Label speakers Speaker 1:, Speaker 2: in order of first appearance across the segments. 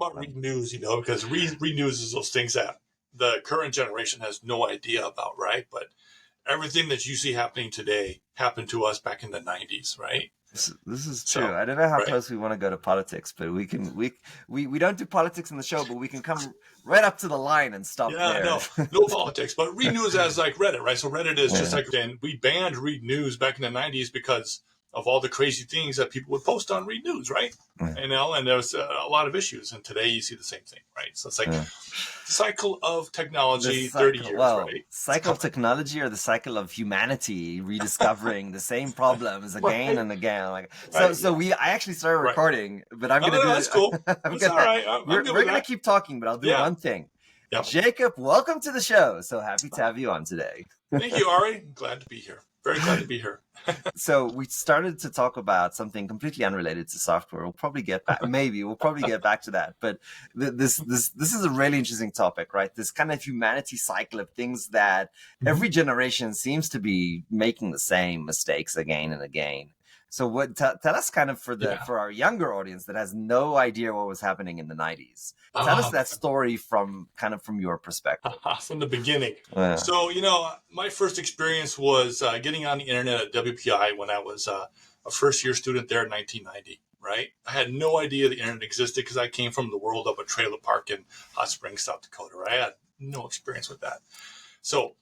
Speaker 1: about read news, because read news is those things that the current generation has no idea about, right? But everything that you see happening today happened to us back in the 90s, right?
Speaker 2: This is true. I don't know how close we want to go to politics, but we don't do politics in the show, but we can come right up to the line and stop there.
Speaker 1: No politics, but read news as like Reddit, right? So Reddit is just like, and we banned read news back in the 90s because of all the crazy things that people would post on read news, right? And there was a lot of issues, and today you see the same thing, right? So it's like cycle of technology, 30 years, right?
Speaker 2: Cycle of technology, or the cycle of humanity rediscovering the same problems again and again. I actually started recording, but I'm gonna do
Speaker 1: that's cool. That's all right.
Speaker 2: We're gonna keep talking, but I'll do one thing. Yep. Jacob, welcome to the show. So happy to have you on today.
Speaker 1: Thank you, Ari. Glad to be here. Very glad to be here.
Speaker 2: So we started to talk about something completely unrelated to software. We'll probably get back. We'll probably get back to that. But this is a really interesting topic, right? This kind of humanity cycle of things that every generation seems to be making the same mistakes again and again. So tell us kind of for our younger audience that has no idea what was happening in the 90s. Tell us that story from your perspective.
Speaker 1: From the beginning. So, my first experience was getting on the internet at WPI when I was a first-year student there in 1990, right? I had no idea the internet existed because I came from the world of a trailer park in Hot Springs, South Dakota, right? I had no experience with that. So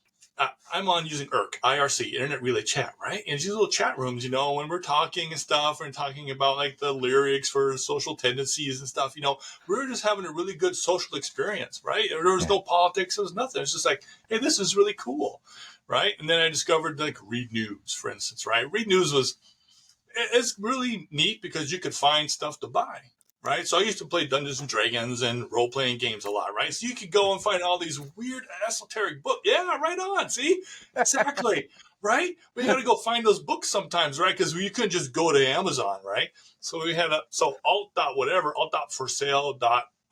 Speaker 1: I'm on using IRC, Internet Relay Chat, right? And these little chat rooms, when we're talking and stuff and talking about like the lyrics for social tendencies and stuff, we were just having a really good social experience, right? There was no politics. There was nothing. It's just like, hey, this is really cool, right? And then I discovered like Read News, for instance, right? Read News it's really neat because you could find stuff to buy. Right. So I used to play Dungeons and Dragons and role-playing games a lot. Right. So you could go and find all these weird esoteric books. Yeah, right on. See? Exactly. Right. We got to go find those books sometimes. Right. Because you couldn't just go to Amazon. Right. So we had alt.for sale,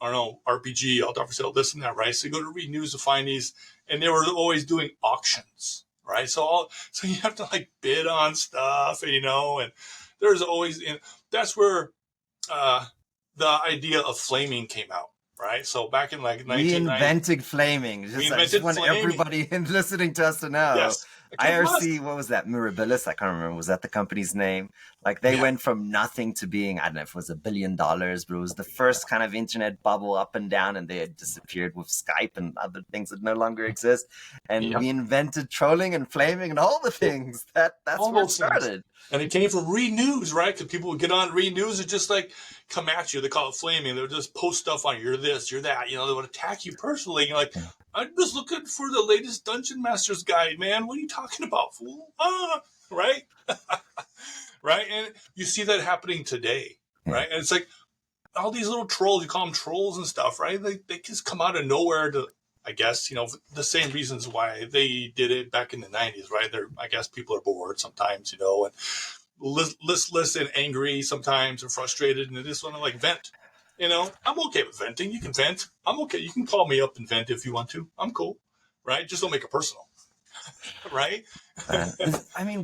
Speaker 1: RPG, alt.for sale, this and that. Right. So you go to Read News to find these. And they were always doing auctions. Right. So you have to like bid on stuff, and there's always, that's where, the idea of flaming came out, right? So back in like 1990,
Speaker 2: we invented flaming. I just want everybody listening to us to know.
Speaker 1: Yes.
Speaker 2: IRC, what was that? Mirabilis? I can't remember. Was that the company's name? Like they went from nothing to being, I don't know if it was $1 billion, but it was the first kind of internet bubble up and down, and they had disappeared with Skype and other things that no longer exist. And we invented trolling and flaming and all the things. That's where it started.
Speaker 1: And it came from Read News, right? Because people would get on Read News and just like come at you. They call it flaming. They would just post stuff on you. You're this, you're that. They would attack you personally. You're like, I'm just looking for the latest Dungeon Master's guide, man. What are you talking about, fool? Right? Right? And you see that happening today, right? And it's like all these little trolls, you call them trolls and stuff, right? They just come out of nowhere to, I guess, the same reasons why they did it back in the 90s, right? I guess people are bored sometimes, and listless and angry sometimes and frustrated, and they just want to like vent. I'm okay with venting. You can vent. I'm okay. You can call me up and vent if you want to. I'm cool, right? Just don't make it personal, right?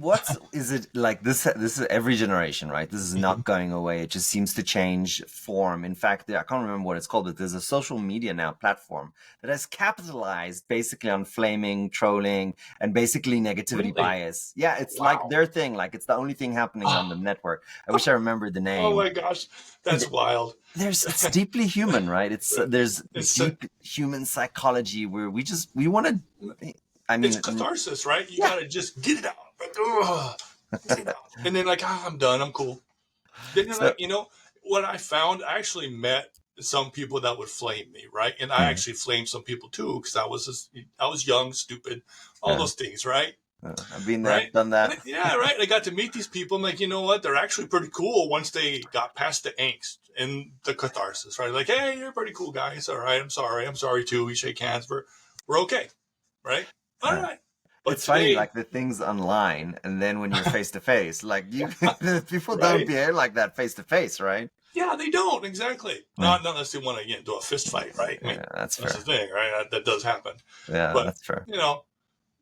Speaker 2: What is it like? This is every generation, right? This is not going away. It just seems to change form. In fact, I can't remember what it's called, but there's a social media now platform that has capitalized basically on flaming, trolling, and basically negativity bias. Yeah, it's like their thing. Like it's the only thing happening on the network. I wish I remembered the name.
Speaker 1: Oh my gosh, that's wild.
Speaker 2: It's deeply human, right? There's deep human psychology where we want to.
Speaker 1: It's catharsis, right? You gotta just get it out. Get it out. And then I'm done. I'm cool. Then what I found, I actually met some people that would flame me, right? And I actually flamed some people too, because I was young, stupid, all those things, right?
Speaker 2: I've been there, right? Done that.
Speaker 1: Right. I got to meet these people. I'm like, you know what? They're actually pretty cool once they got past the angst and the catharsis, right? Like, hey, you're a pretty cool guy. It's all right. I'm sorry too. We shake hands. We're okay, right? All right. But
Speaker 2: it's funny, like the things online, and then when you're face to face, like people don't behave like that face to face, right?
Speaker 1: Yeah, they don't exactly. Not unless they want to do a fist fight, right?
Speaker 2: That's fair.
Speaker 1: That's the thing, right? That does happen.
Speaker 2: Yeah,
Speaker 1: but,
Speaker 2: that's fair.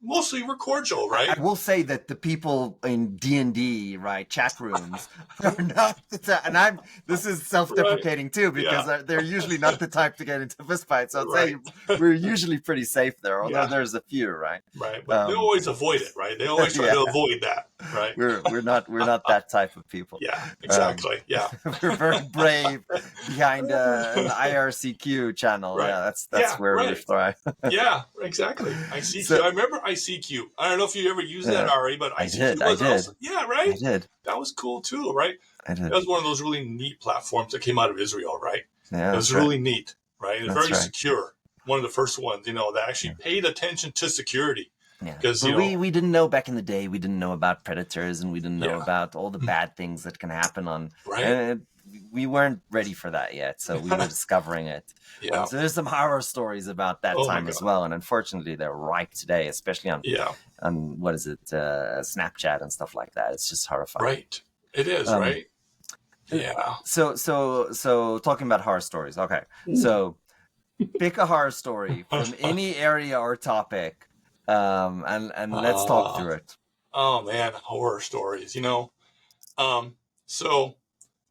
Speaker 1: mostly we're cordial, right?
Speaker 2: I will say that the people in D&D, right, chat rooms are not the type, and this is
Speaker 1: Right.
Speaker 2: self-deprecating too, because
Speaker 1: Yeah.
Speaker 2: they're usually not the type to get into fistfights. So I'd say
Speaker 1: Right.
Speaker 2: we're usually pretty safe there, although
Speaker 1: Yeah.
Speaker 2: there's a few, right?
Speaker 1: Right. But they
Speaker 2: Um,
Speaker 1: always avoid it, right? They always try
Speaker 2: yeah,
Speaker 1: to avoid that, right?
Speaker 2: we're not that type of people.
Speaker 1: Yeah,
Speaker 2: Um,
Speaker 1: exactly. Yeah.
Speaker 2: we're very brave behind an IRCQ channel.
Speaker 1: Right.
Speaker 2: Yeah, that's
Speaker 1: Yeah,
Speaker 2: where we
Speaker 1: right.
Speaker 2: thrive.
Speaker 1: Yeah, exactly. ICQ.
Speaker 2: So
Speaker 1: I remember ICQ. I don't know if you ever used that,
Speaker 2: uh,
Speaker 1: Ari, but
Speaker 2: I
Speaker 1: ICQ
Speaker 2: did, I
Speaker 1: was
Speaker 2: did,
Speaker 1: also, yeah,
Speaker 2: I
Speaker 1: right?
Speaker 2: did,
Speaker 1: That was cool too, right?
Speaker 2: I
Speaker 1: That
Speaker 2: did.
Speaker 1: was one of those really neat platforms that came out of Israel, right?
Speaker 2: Yeah,
Speaker 1: It
Speaker 2: that's
Speaker 1: was
Speaker 2: right.
Speaker 1: really neat, right? It was
Speaker 2: That's
Speaker 1: very
Speaker 2: right.
Speaker 1: secure. One of the first ones, that
Speaker 2: Yeah.
Speaker 1: actually paid attention to security.
Speaker 2: Yeah,
Speaker 1: Because,
Speaker 2: but we didn't know back in the day. We didn't know about predators, and we didn't know
Speaker 1: yeah,
Speaker 2: about all the bad things that can happen on.
Speaker 1: right?
Speaker 2: And we weren't ready for that yet, so we were discovering it.
Speaker 1: Yeah.
Speaker 2: So there's some horror stories about that
Speaker 1: Oh my
Speaker 2: time as
Speaker 1: God.
Speaker 2: well, and unfortunately, they're ripe today, especially
Speaker 1: Yeah,
Speaker 2: on what is it, Snapchat and stuff like that. It's just horrifying.
Speaker 1: right. It is,
Speaker 2: Um,
Speaker 1: right? Yeah.
Speaker 2: so talking about horror stories. Okay, so pick a horror story from any area or topic, and let's talk
Speaker 1: Uh,
Speaker 2: through it.
Speaker 1: oh man, horror stories, So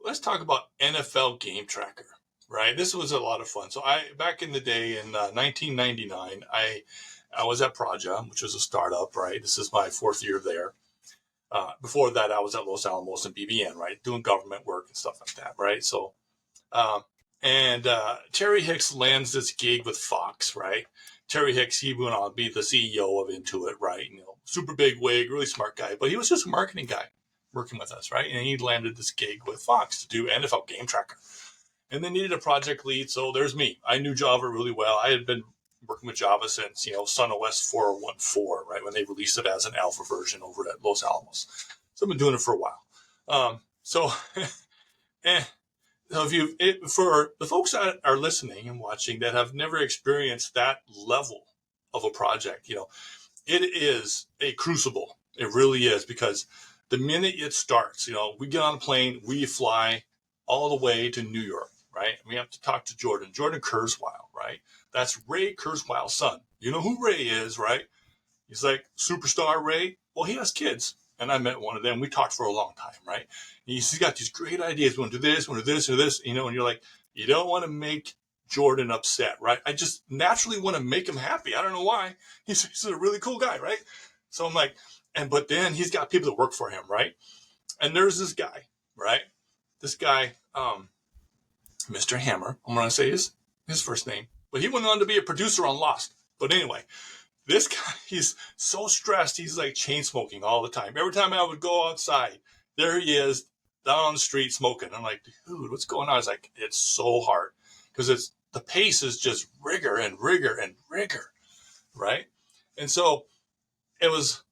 Speaker 1: let's talk about NFL Game Tracker, right? This was a lot of fun. So back in the day in 1999, I was at Praja, which was a startup, right? This is my fourth year there. Before that, I was at Los Alamos and BBN, right, doing government work and stuff like that, right? So, um, and Terry Hicks lands this gig with Fox, right? Terry Hicks, he went on to be the CEO of Intuit, right? Super big wig, really smart guy, but he was just a marketing guy working with us, right? And he landed this gig with Fox to do NFL Game Tracker. And they needed a project lead, so there's me. I knew Java really well. I had been working with Java since, SunOS 4.1.4, right, when they released it as an alpha version over at Los Alamos. So I've been doing it for a while. So, for the folks that are listening and watching that have never experienced that level of a project, it is a crucible. It really is, because the minute it starts, we get on a plane, we fly all the way to New York, right? We have to talk to Jordan Kurzweil, right? That's Ray Kurzweil's son. You know who Ray is, right? He's like superstar Ray. Well, he has kids, and I met one of them. We talked for a long time, right? And he's got these great ideas. We want to do this, we want to do this, or this, and you're like, you don't want to make Jordan upset, right? I just naturally want to make him happy. I don't know why. He's a really cool guy, right? So I'm like, but then he's got people that work for him, right? And there's this guy, right? This guy, Mr. Hammer. I'm going to say his first name, but he went on to be a producer on Lost. But anyway, this guy, he's so stressed. He's like chain smoking all the time. Every time I would go outside, there he is down on the street smoking. I'm like, dude, what's going on? It's like, it's so hard because the pace is just rigor and rigor and rigor, right? And so it was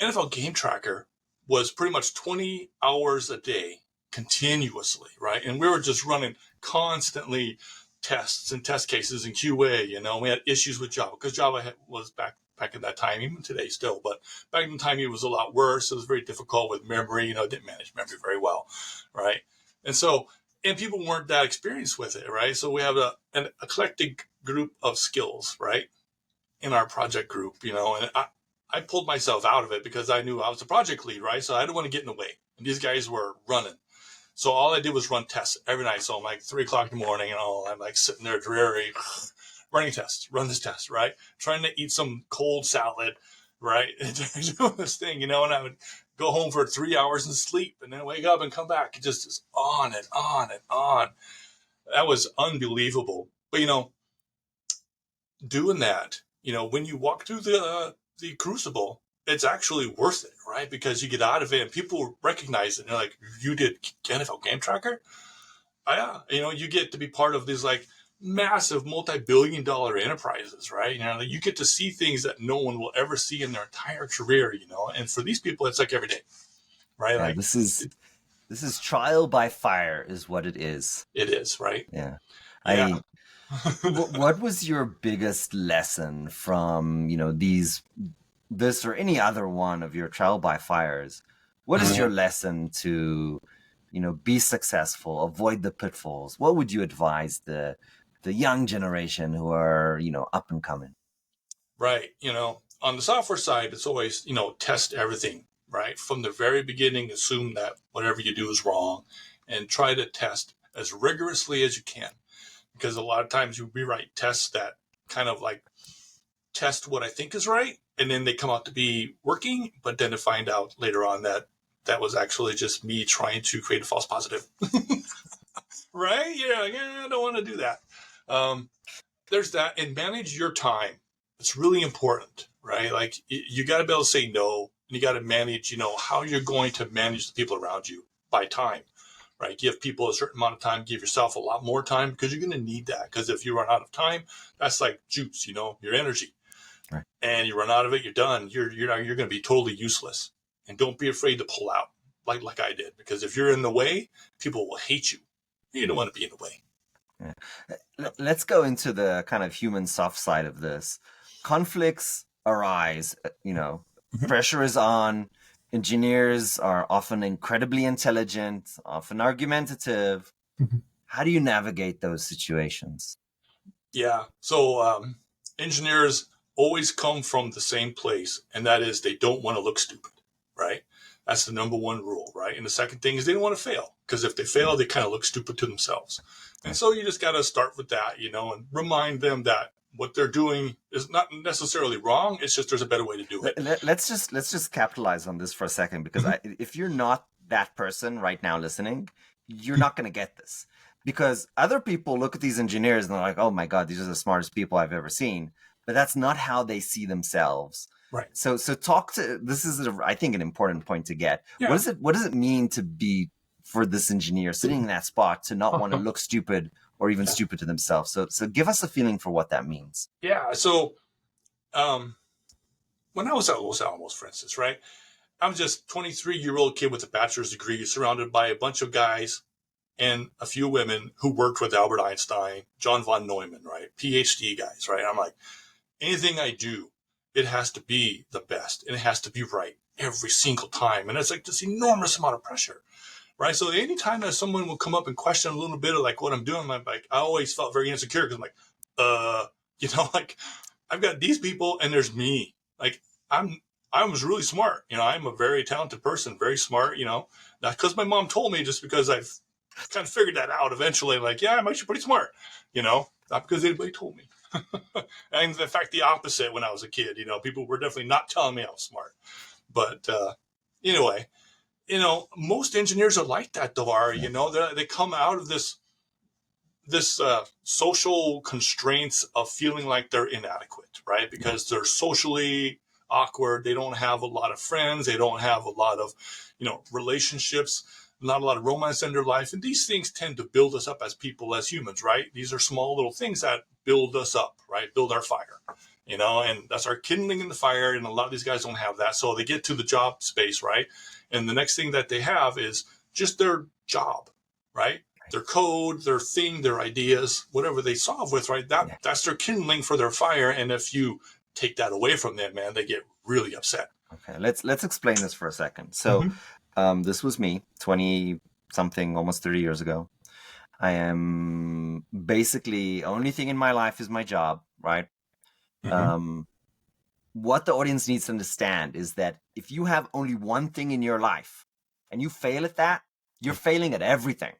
Speaker 1: NFL Game Tracker was pretty much 20 hours a day continuously, right? And we were just running constantly tests and test cases and QA. We had issues with Java because Java was back at that time, even today still, but back in the time it was a lot worse. It was very difficult with memory. It didn't manage memory very well, right? And so, and people weren't that experienced with it, right? So we have an eclectic group of skills, right, in our project group, and I pulled myself out of it because I knew I was the project lead, right? So I didn't want to get in the way. And these guys were running. So all I did was run tests every night. So I'm like 3:00 in the morning, I'm like sitting there dreary, running tests, run this test, right? Trying to eat some cold salad, right? Doing this thing, and I would go home for 3 hours and sleep and then wake up and come back. It just is on and on and on. That was unbelievable. But, doing that, when you walk through the crucible, it's actually worth it, right? Because you get out of it and people recognize it. And they're like, you did NFL Game Tracker? Oh, yeah. You get to be part of these like massive multi-billion-dollar enterprises, right? You get to see things that no one will ever see in their entire career, and for these people, it's like every day, right?
Speaker 2: Yeah,
Speaker 1: like
Speaker 2: this is trial by fire is what it is.
Speaker 1: It is, right?
Speaker 2: Yeah.
Speaker 1: Yeah.
Speaker 2: What was your biggest lesson from, this or any other one of your trial by fires? What is your lesson to, be successful, avoid the pitfalls? What would you advise the young generation who are, up and coming?
Speaker 1: Right. on the software side, it's always, test everything, right? From the very beginning, assume that whatever you do is wrong and try to test as rigorously as you can. Because a lot of times we write tests that kind of like test what I think is right, and then they come out to be working, but then to find out later on that that was actually just me trying to create a false positive. Right? Yeah, I don't want to do that. There's that, and manage your time. It's really important, right? Like you got to be able to say no, and you got to manage, how you're going to manage the people around you by time, right? Give people a certain amount of time, give yourself a lot more time because you're going to need that. Because if you run out of time, that's like juice, your energy,
Speaker 2: Right.
Speaker 1: And you run out of it, you're done. You're going to be totally useless. And don't be afraid to pull out, like I did, because if you're in the way, people will hate you. You don't want to be in the way.
Speaker 2: Yeah. Let's go into the kind of human soft side of this. Conflicts arise, pressure is on. Engineers are often incredibly intelligent, often argumentative. How do you navigate those situations?
Speaker 1: Yeah. So engineers always come from the same place, and that is they don't want to look stupid, right? That's the number one rule, right? And the second thing is they don't want to fail, because if they fail, they kind of look stupid to themselves. And so you just got to start with that, and remind them that what they're doing is not necessarily wrong. It's just there's a better way to do it.
Speaker 2: Let's just capitalize on this for a second, because if you're not that person right now listening, you're not going to get this. Because other people look at these engineers and they're like, oh my God, these are the smartest people I've ever seen. But that's not how they see themselves.
Speaker 1: Right.
Speaker 2: So this is, I think, an important point to get.
Speaker 1: Yeah.
Speaker 2: What does it mean to be, for this engineer sitting in that spot, to not want to look stupid or even stupid to themselves? So give us a feeling for what that means.
Speaker 1: Yeah. So when I was at Los Alamos, for instance, right, I'm just 23-year-old kid with a bachelor's degree surrounded by a bunch of guys and a few women who worked with Albert Einstein, John von Neumann, right? PhD guys, right? I'm like, anything I do, it has to be the best and it has to be right every single time. And it's like this enormous amount of pressure, right? So anytime that someone will come up and question a little bit of like what I'm doing, I'm like, I always felt very insecure because I'm like, like I've got these people and there's me. Like I was really smart. I'm a very talented person, very smart, not because my mom told me, just because I've kind of figured that out eventually. Like, yeah, I'm actually pretty smart, not because anybody told me. And in fact, the opposite when I was a kid, people were definitely not telling me I was smart. But anyway, most engineers are like that, though, Ari. They come out of this social constraints of feeling like they're inadequate, right? Because they're socially awkward. They don't have a lot of friends. They don't have a lot of, relationships, not a lot of romance in their life. And these things tend to build us up as people, as humans, right? These are small little things that build us up, right? Build our fire, and that's our kindling in the fire. And a lot of these guys don't have that. So they get to the job space, right? And the next thing that they have is just their job, right? Their code, their thing, their ideas, whatever they solve with, right? That's their kindling for their fire. And if you take that away from them, man, they get really upset.
Speaker 2: Okay, let's explain this for a second. So this was me 20 something, almost 30 years ago. I am basically, only thing in my life is my job, right? What the audience needs to understand is that if you have only one thing in your life and you fail at that, you're failing at everything.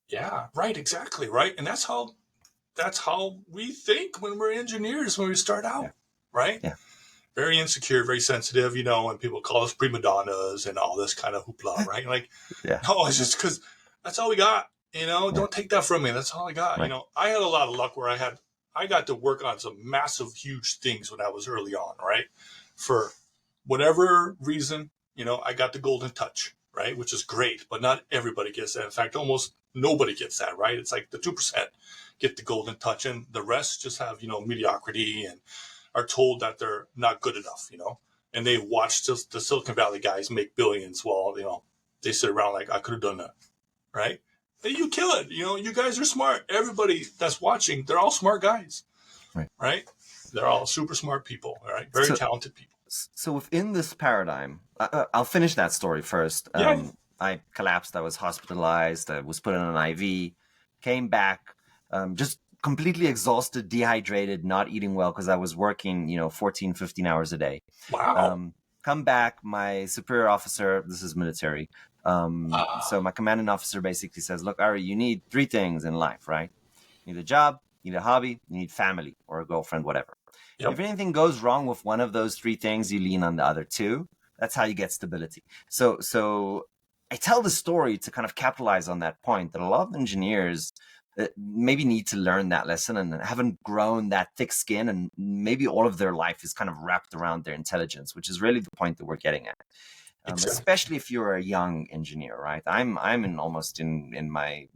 Speaker 1: Yeah, right, exactly, right. And that's how we think when we're engineers, when we start out, right?
Speaker 2: Yeah.
Speaker 1: Very insecure, very sensitive, and people call us prima donnas and all this kind of hoopla, right? Like, no, it's just because that's all we got, don't take that from me. That's all I got.
Speaker 2: Right.
Speaker 1: I had a lot of luck where I got to work on some massive, huge things when I was early on, right? For whatever reason, I got the golden touch, right? Which is great, but not everybody gets that. In fact, almost nobody gets that, right? It's like the 2% get the golden touch, and the rest just have, mediocrity and are told that they're not good enough, and they watch the Silicon Valley guys make billions while, they sit around like, I could have done that, right? Hey, you kill it. You guys are smart. Everybody that's watching, they're all smart guys, right? They're all super smart people, right? Very talented people.
Speaker 2: So within this paradigm, I'll finish that story first. I collapsed. I was hospitalized. I was put on an IV, came back, just completely exhausted, dehydrated, not eating well because I was working, 14, 15 hours a day.
Speaker 1: Wow.
Speaker 2: Come back, my superior officer, this is military. So my commanding officer basically says, look, Ari, you need 3 things in life, right? You need a job, you need a hobby, you need family or a girlfriend, whatever.
Speaker 1: Yep.
Speaker 2: If anything goes wrong with one of those 3 things, you lean on the other 2. That's how you get stability. So I tell the story to kind of capitalize on that point that a lot of engineers maybe need to learn that lesson and haven't grown that thick skin, and maybe all of their life is kind of wrapped around their intelligence, which is really the point that we're getting at.
Speaker 1: Exactly.
Speaker 2: Especially if you're a young engineer, right? I'm almost in my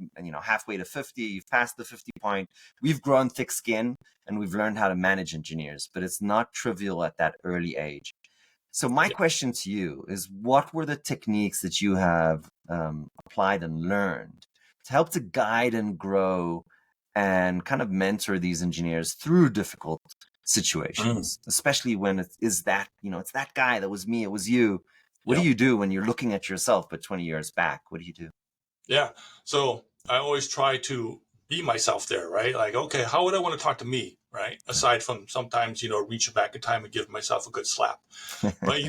Speaker 2: halfway to 50, past the 50 point. We've grown thick skin and we've learned how to manage engineers, but it's not trivial at that early age. So my question to you is, what were the techniques that you have applied and learned to help to guide and grow and kind of mentor these engineers through difficult situations, especially when it's that guy that was me, it was you. What do you do when you're looking at yourself, but 20 years back? What do you do?
Speaker 1: Yeah. So I always try to be myself there, right? Like, okay, how would I want to talk to me, right? Aside from sometimes, reaching back in time and give myself a good slap. But,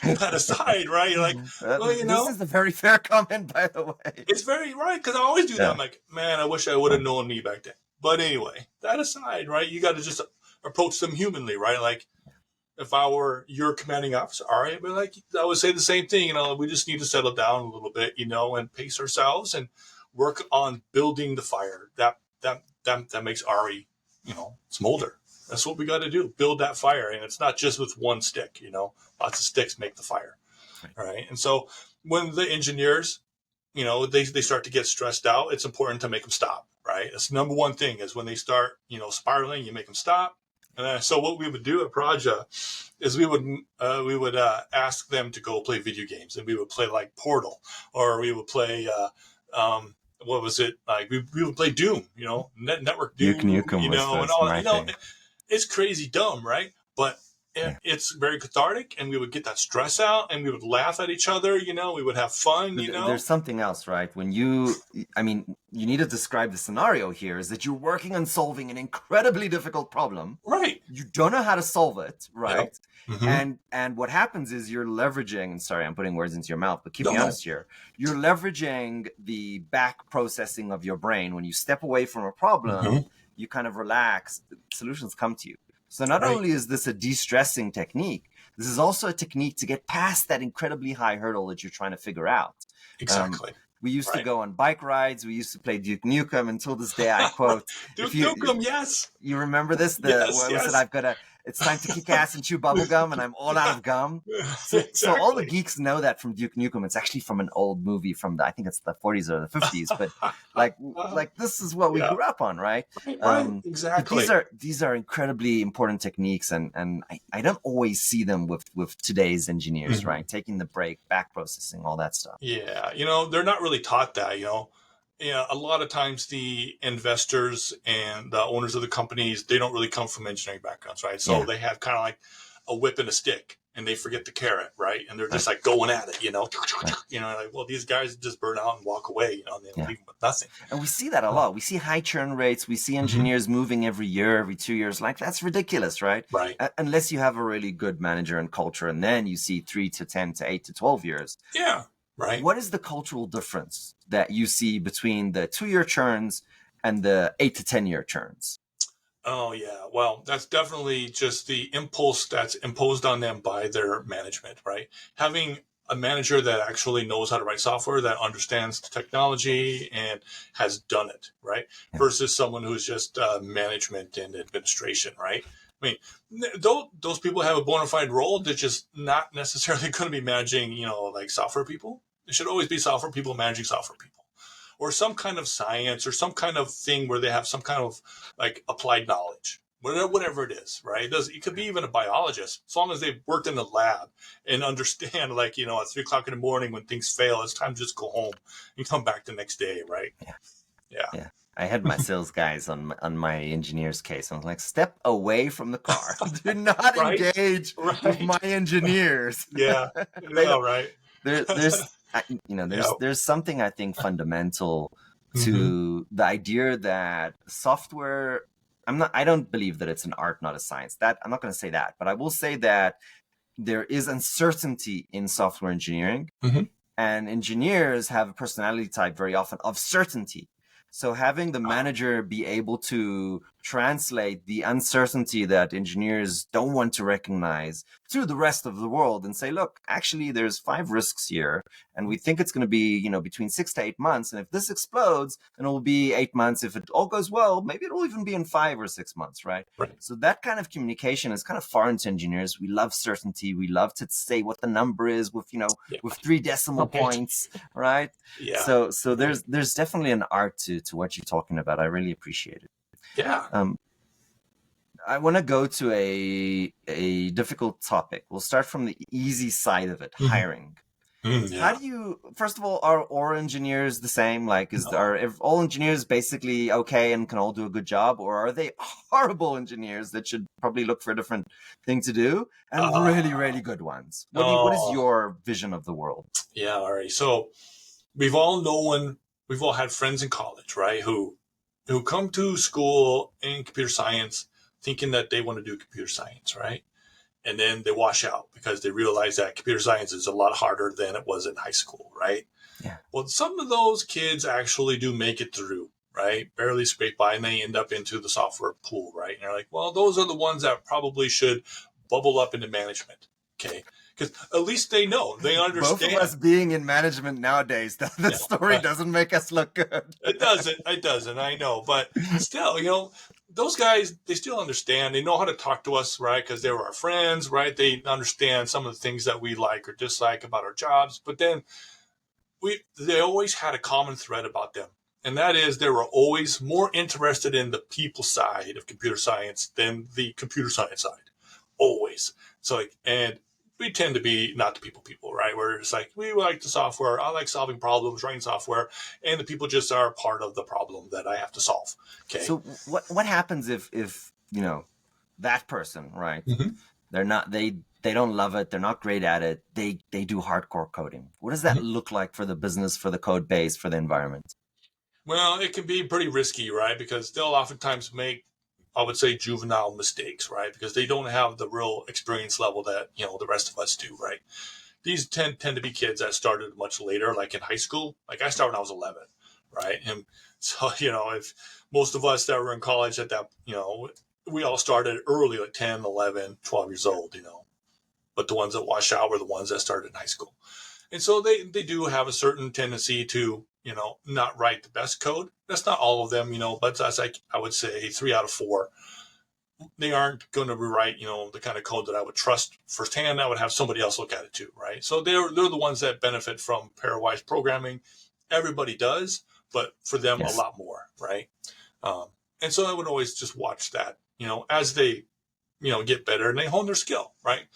Speaker 1: that aside, right? You're like, well,
Speaker 2: This is a very fair comment, by the way.
Speaker 1: It's very right, because I always do that. I'm like, man, I wish I would have known me back then. But anyway, that aside, right? You got to just approach them humanly, right? Like, if I were your commanding officer, all right, but like I would say the same thing. We just need to settle down a little bit, and pace ourselves and work on building the fire that makes Ari, smolder. That's what we got to do. Build that fire, and it's not just with one stick. Lots of sticks make the fire, right? And so when the engineers, they start to get stressed out, it's important to make them stop, right? That's the number one thing is when they start, spiraling, you make them stop. And so what we would do at Praja is we would ask them to go play video games, and we would play like Portal, or we would play what was it like? We would play Doom, Network Doom,
Speaker 2: Duke Nukem
Speaker 1: and all.
Speaker 2: thing.
Speaker 1: It's crazy dumb, right? But it's very cathartic, and we would get that stress out, and we would laugh at each other. We would have fun.
Speaker 2: There's something else, right? When you need to describe the scenario here is that you're working on solving an incredibly difficult problem.
Speaker 1: Right.
Speaker 2: You don't know how to solve it, right?
Speaker 1: Yep. Mm-hmm.
Speaker 2: And what happens is you're leveraging, and sorry, I'm putting words into your mouth, but keep me honest here. You're leveraging the back processing of your brain. When you step away from a problem, you kind of relax, solutions come to you. So not only is this a de-stressing technique, this is also a technique to get past that incredibly high hurdle that you're trying to figure out.
Speaker 1: Exactly.
Speaker 2: We used to go on bike rides. We used to play Duke Nukem. Until this day, I quote,
Speaker 1: Duke Nukem, yes.
Speaker 2: You remember this?
Speaker 1: Yes.
Speaker 2: It's time to kick ass and chew bubble gum, and I'm all out of gum. So all the geeks know that from Duke Nukem. It's actually from an old movie from I think it's the 40s or the 50s. But like this is what we grew up on, right?
Speaker 1: Right. Exactly.
Speaker 2: These are incredibly important techniques, and I don't always see them with today's engineers, right? Taking the break, back processing, all that stuff.
Speaker 1: Yeah, they're not really taught that. A lot of times the investors and the owners of the companies, they don't really come from engineering backgrounds, right? So they have kind of like a whip and a stick, and they forget the carrot, right? And they're just like going at it, like, well, these guys just burn out and walk away, and they leave with nothing.
Speaker 2: And we see that a lot. We see high churn rates. We see engineers moving every year, every 2 years. Like, that's ridiculous, right?
Speaker 1: Right.
Speaker 2: Unless you have a really good manager and culture, and then you see 3 to 10 to 8 to 12 years.
Speaker 1: Yeah. Right.
Speaker 2: What is the cultural difference that you see between the 2-year churns and the 8 to 10-year churns?
Speaker 1: Oh, yeah. Well, that's definitely just the impulse that's imposed on them by their management, right? Having a manager that actually knows how to write software, that understands the technology and has done it, right? Yeah. Versus someone who's just management and administration, right? I mean, those people have a bona fide role. They're just not necessarily going to be managing, like software people. There should always be software people managing software people, or some kind of science or some kind of thing where they have some kind of like applied knowledge, whatever it is, right? It could be even a biologist, as long as they've worked in the lab and understand, like, at 3:00 in the morning when things fail, it's time to just go home and come back the next day, right? Yeah.
Speaker 2: I had my sales guys on my engineer's case. I was like, step away from the car. Do not engage with my engineers.
Speaker 1: Yeah. Right.
Speaker 2: There's something I think fundamental to the idea that software, I don't believe that it's an art, not a science. That I'm not going to say that, but I will say that there is uncertainty in software engineering, and engineers have a personality type very often of certainty. So having the manager be able to translate the uncertainty that engineers don't want to recognize to the rest of the world and say, look, actually there's 5 risks here, and we think it's going to be, between 6 to 8 months. And if this explodes, then it will be 8 months. If it all goes well, maybe it will even be in 5 or 6 months, right? So that kind of communication is kind of foreign to engineers. We love certainty. We love to say what the number is with, with 3 decimal points, right?
Speaker 1: Yeah.
Speaker 2: So there's definitely an art to what you're talking about. I really appreciate it.
Speaker 1: Yeah.
Speaker 2: I want to go to a difficult topic. We'll start from the easy side of it, hiring. How do you, first of all, are all engineers the same? Like, are all engineers basically okay and can all do a good job, or are they horrible engineers that should probably look for a different thing to do, and really, really good ones? What is your vision of the world?
Speaker 1: Yeah, Ari. So we've all had friends in college, right, who come to school in computer science thinking that they want to do computer science, right? And then they wash out because they realize that computer science is a lot harder than it was in high school, right?
Speaker 2: Yeah.
Speaker 1: Well, some of those kids actually do make it through, right? Barely scrape by, and they end up into the software pool, right? And you're like, well, those are the ones that probably should bubble up into management, okay? Because at least they know, they understand.
Speaker 2: Both of us being in management nowadays, the story doesn't make us look good.
Speaker 1: It doesn't, I know. But still, those guys, they still understand. They know how to talk to us, right? Because they were our friends, right? They understand some of the things that we like or dislike about our jobs. But then they always had a common thread about them. And that is they were always more interested in the people side of computer science than the computer science side. Always. So, and we tend to be not the people, right? We're just like, we like the software. I like solving problems, writing software, and the people just are part of the problem that I have to solve. Okay.
Speaker 2: So what happens if that person, right? They're not, they don't love it. They're not great at it. They do hardcore coding. What does that look like for the business, for the code base, for the environment?
Speaker 1: Well, it can be pretty risky, right? Because they'll oftentimes make, I would say, juvenile mistakes, right? Because they don't have the real experience level that, the rest of us do, right? These tend to be kids that started much later, like in high school. Like I started when I was 11, right? And so, if most of us that were in college at that, we all started early, like 10, 11, 12 years old, but the ones that washed out were the ones that started in high school. And so they do have a certain tendency to, not write the best code. That's not all of them, but that's like, I would say 3 out of 4. They aren't going to rewrite, the kind of code that I would trust firsthand. I would have somebody else look at it too, right? So they're the ones that benefit from pairwise programming. Everybody does, but for them a lot more, right? And so I would always just watch that, as they, get better and they hone their skill, right?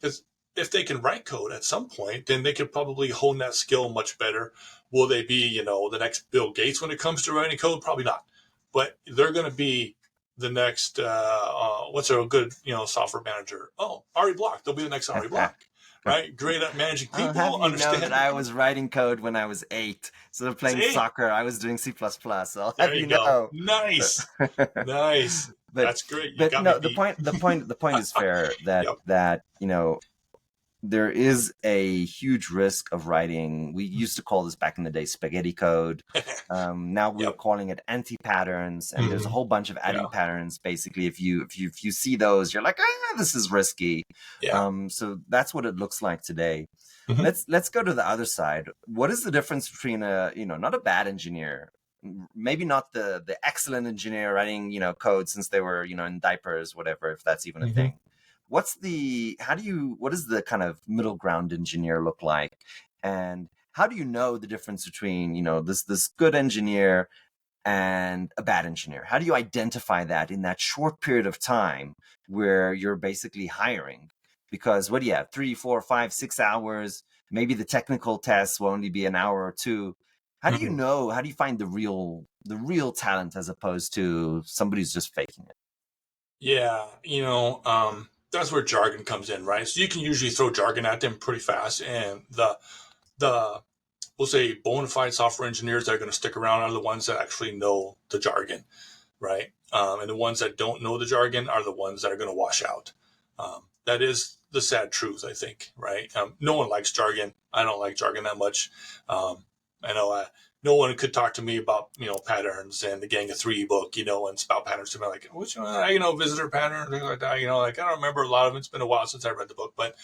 Speaker 1: Because if they can write code at some point, then they could probably hone that skill much better. Will they be, the next Bill Gates when it comes to writing code? Probably not. But they're going to be the next, what's a good, software manager? Oh, Ari Block. They'll be the next Ari Block, right? Great at managing people.
Speaker 2: I'll have you know that I was writing code when I was 8. So playing soccer, I was doing C++. So I'll have you know.
Speaker 1: Nice. Nice. But, that's great.
Speaker 2: But no, the point is fair that there is a huge risk of writing. We used to call this back in the day spaghetti code. Now we're calling it anti-patterns, and there's a whole bunch of adding patterns. Basically, if you see those, you're like, this is risky. So that's what it looks like today. Let's go to the other side. What is the difference between not a bad engineer, maybe not the excellent engineer writing code since they were in diapers, whatever, if that's even a thing. What does the kind of middle ground engineer look like? And how do you know the difference between, this good engineer and a bad engineer? How do you identify that in that short period of time where you're basically hiring? Because what do you have? 3, 4, 5, 6 hours, maybe the technical tests will only be an hour or 2. How do you know, how do you find the real talent as opposed to somebody who's just faking it?
Speaker 1: Yeah. That's where jargon comes in, right? So you can usually throw jargon at them pretty fast, and the we'll say bona fide software engineers that are going to stick around are the ones that actually know the jargon, right? And the ones that don't know the jargon are the ones that are going to wash out. That is the sad truth, I think, right? No one likes jargon. I don't like jargon that much. I know no one could talk to me about, patterns and the Gang of Three book, and spout patterns to me like, which one, visitor pattern, things like that. Like I don't remember a lot of it. It's been a while since I read the book, but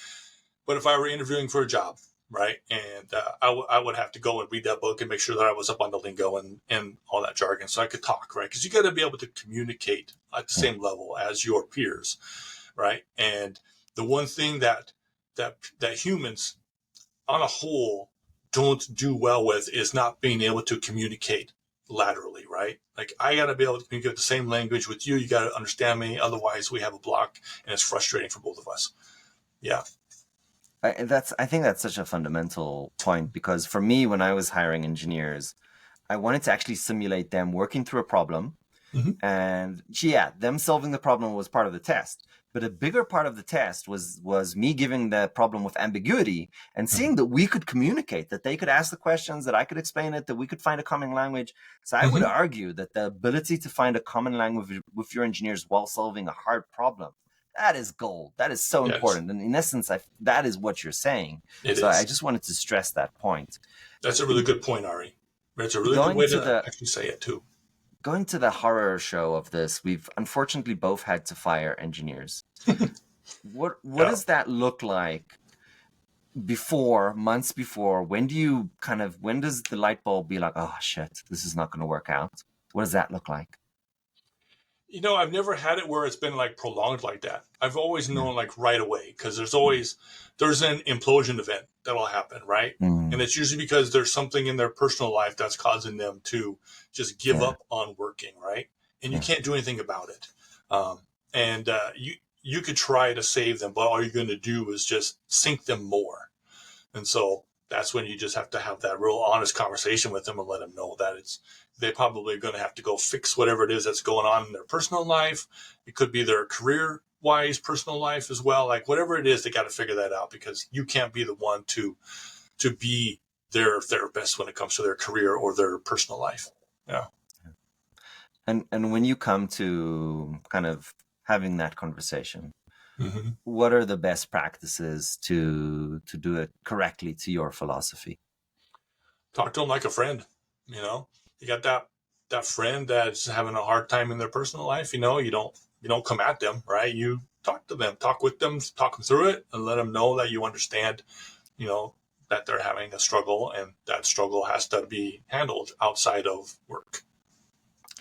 Speaker 1: if I were interviewing for a job, right, and I would have to go and read that book and make sure that I was up on the lingo and all that jargon so I could talk, right? Because you got to be able to communicate at the same level as your peers, right? And the one thing that humans on a whole don't do well with is not being able to communicate laterally, right? Like I got to be able to communicate the same language with you. You got to understand me. Otherwise we have a block and it's frustrating for both of us. Yeah.
Speaker 2: I think that's such a fundamental point, because for me, when I was hiring engineers, I wanted to actually simulate them working through a problem.
Speaker 1: Mm-hmm.
Speaker 2: And yeah, them solving the problem was part of the test. But a bigger part of the test was me giving the problem with ambiguity and seeing that we could communicate, that they could ask the questions, that I could explain it, that we could find a common language. So I would argue that the ability to find a common language with your engineers while solving a hard problem, that is gold. That is so important. And in essence, that is what you're saying. I just wanted to stress that point.
Speaker 1: That's a really good point, Ari. That's a really good way to actually say it too.
Speaker 2: Going to the horror show of this, we've unfortunately both had to fire engineers. What does that look like months before? When does the light bulb be like, oh shit, this is not going to work out? What does that look like?
Speaker 1: I've never had it where it's been like prolonged like that. I've always known like right away, because there's an implosion event that'll happen, right? And it's usually because there's something in their personal life that's causing them to just give up on working, right? And you can't do anything about it. And you could try to save them, but all you're going to do is just sink them more. And so that's when you just have to have that real honest conversation with them and let them know that they're probably going to have to go fix whatever it is that's going on in their personal life. It could be their career-wise personal life as well. Like whatever it is, they got to figure that out, because you can't be the one to be their therapist when it comes to their career or their personal life. Yeah.
Speaker 2: And when you come to kind of having that conversation, what are the best practices to do it correctly to your philosophy?
Speaker 1: Talk to them like a friend. You got that friend that's having a hard time in their personal life. You don't come at them, right? You talk to them, talk with them, talk them through it, and let them know that you understand, that they're having a struggle, and that struggle has to be handled outside of work.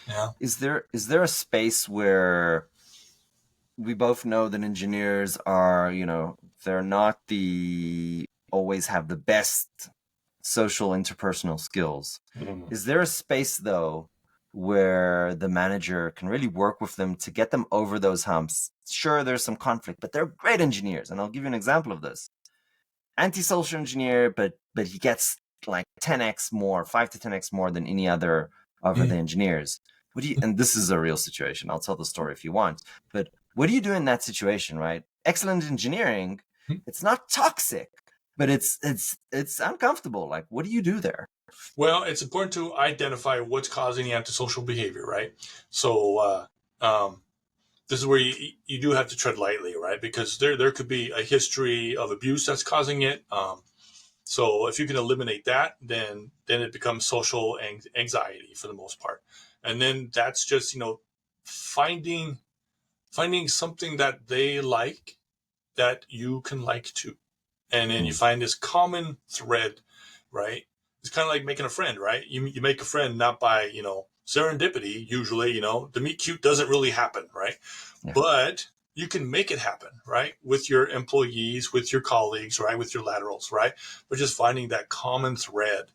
Speaker 1: Yeah.
Speaker 2: Is there a space where we both know that engineers are, they're not always have the best social interpersonal skills. Is there a space though where the manager can really work with them to get them over those humps? Sure, there's some conflict, but they're great engineers. And I'll give you an example of this. Antisocial engineer, but he gets like 10x more, 5 to 10x more than any other of the engineers. And this is a real situation. I'll tell the story if you want. But what do you do in that situation, right? Excellent engineering, it's not toxic, but it's uncomfortable. Like, what do you do there?
Speaker 1: Well, it's important to identify what's causing the antisocial behavior, right? So this is where you do have to tread lightly, right? Because there could be a history of abuse that's causing it. So if you can eliminate that, then it becomes social anxiety for the most part. And then that's just, finding something that they like that you can like too. And then you find this common thread, right? It's kind of like making a friend, right? You make a friend not by, serendipity. Usually, the meet cute doesn't really happen, right? Yeah. But you can make it happen, right? With your employees, with your colleagues, right? With your laterals, right? But just finding that common thread,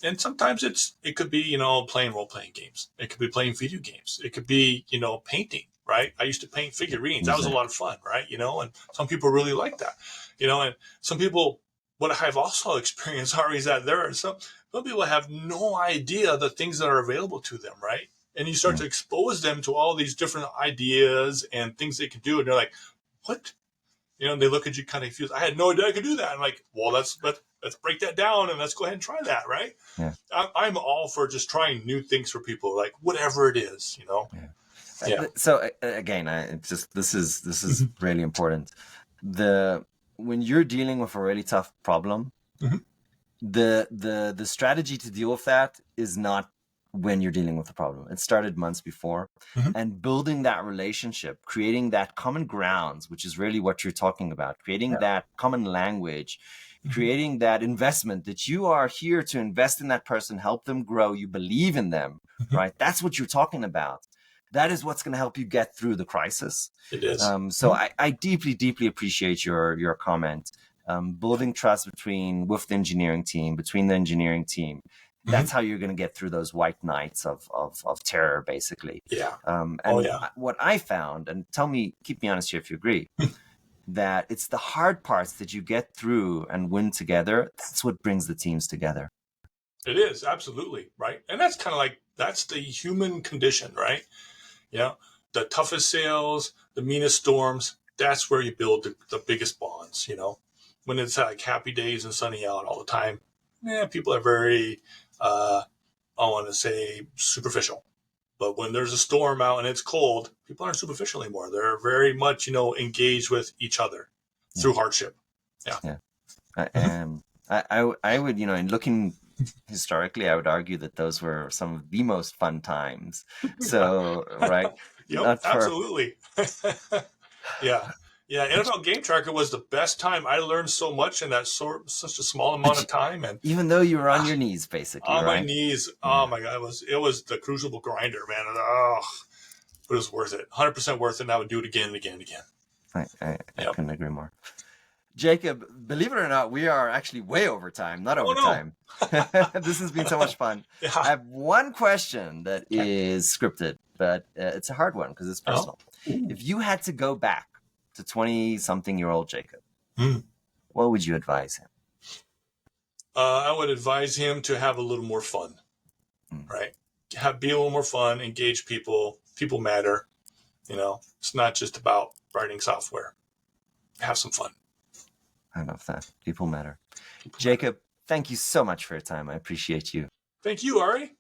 Speaker 1: and sometimes it could be, playing role-playing games. It could be playing video games. It could be, painting, right? I used to paint figurines. That was a lot of fun, right? And some people really like that, and some people, what I've also experienced, Ari, is that there are some people have no idea the things that are available to them, right? And you start to expose them to all these different ideas and things they can do. And they're like, what? And they look at you kind of confused. I had no idea I could do that. I'm like, well, let's break that down and let's go ahead and try that, right?
Speaker 2: Yeah.
Speaker 1: I'm all for just trying new things for people, like whatever it is, you know.
Speaker 2: Yeah. So again, this is really important. When you're dealing with a really tough problem,
Speaker 1: Mhm.
Speaker 2: the strategy to deal with that is not when you're dealing with the problem. It started months before,
Speaker 1: Mhm.
Speaker 2: and building that relationship, creating that common grounds, which is really what you're talking about, creating that common language, creating that investment that you are here to invest in that person, help them grow. You believe in them, right? That's what you're talking about. That is what's going to help you get through the crisis.
Speaker 1: It is.
Speaker 2: So I deeply, deeply appreciate your comment. Building trust with the engineering team, between the engineering team. That's how you're going to get through those white nights of terror, basically.
Speaker 1: Yeah.
Speaker 2: And what I found, and keep me honest here if you agree, that it's the hard parts that you get through and win together. That's what brings the teams together.
Speaker 1: It is, absolutely, right? And that's kind of like, that's the human condition, right? You know, the toughest sales, the meanest storms, that's where you build the biggest bonds, you know? When it's like happy days and sunny out all the time, people are very, I want to say, superficial. But when there's a storm out and it's cold, people aren't superficial anymore. They're very much, engaged with each other through hardship. Yeah.
Speaker 2: I would, in looking historically, I would argue that those were some of the most fun times. So, right?
Speaker 1: Yep, absolutely. Yeah. Yeah, NFL Game Tracker was the best time. I learned so much in such a small amount of time, and
Speaker 2: even though you were on your knees, basically,
Speaker 1: on
Speaker 2: right?
Speaker 1: my knees. Oh my God, it was the crucible grinder, man. But it was worth it. 100% worth it. And I would do it again and again and again.
Speaker 2: I couldn't agree more. Jacob, believe it or not, we are actually way over time, not over time. This has been so much fun. Yeah. I have one question that is scripted, but it's a hard one because it's personal. If you had to go back to 20-something-year-old Jacob, what would you advise him?
Speaker 1: I would advise him to have a little more fun, right? Be a little more fun, engage people. People matter. It's not just about writing software. Have some fun.
Speaker 2: I love that. People matter. Jacob, thank you so much for your time. I appreciate you.
Speaker 1: Thank you, Ari.